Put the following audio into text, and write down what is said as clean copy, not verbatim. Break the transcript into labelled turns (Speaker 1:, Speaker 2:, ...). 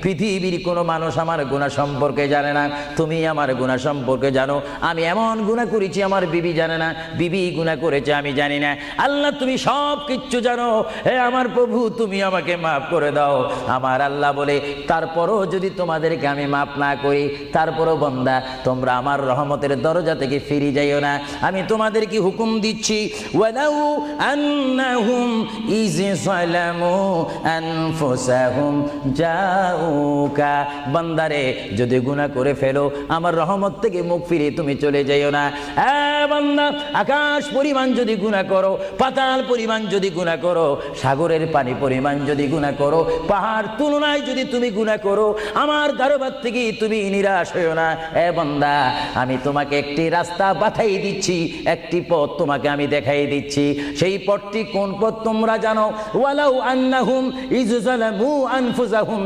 Speaker 1: পৃথিবীর কোনো মানুষ আমার গুনাহ সম্পর্কে জানে না, তুমি আমার গুনাহ সম্পর্কে জানো। আমি এমন গুনাহ করেছি আমার বিবি জানে না, বিবি গুনাহ করেছে আমি জানি না। আল্লাহ তুমি সব কিচ্ছু জানো, হে আমার প্রভু তুমি আমাকে মাফ করে দাও। আমার আল্লাহ বলে, তারপরও যদি তোমাদেরকে আমি মাফ না করি, তারপরও বান্দা তোমরা আমার রহমতের দরজা থেকে ফিরে যাইও না। আমি তোমাদেরকে হুকুম দিচ্ছি, ওয়ালাউ আন্নাহুম ইয যালামু আনফুসাহুম জাউকা, বান্দারে যদি গুনাহ করে ফেলো আমার রহমত থেকে মুখ ফিরে তুমি চলে যাইও না। বান্দা, আকাশ পরিমাণ যদি গুনাহ করো, পাতাল পরিমাণ যদি গুনাহ করো, সাগরের পানি পরিমাণ যদি গুনাহ করো, পাহাড় তুলনায় যদি তুমি গুনাহ করো, আমার দরবার থেকে তুমি নিরাশ হইও না। বান্দা, আমি তোমাকে একটি রাস্তা বাতাই দিচ্ছি, একটি পথ তোমাকে আমি দেখাই দিচ্ছি। সেই পথটি কোন পথ তোমরা জানো? ওয়ালাউ আন্নাহুম ইয যালামু আনফুসাহুম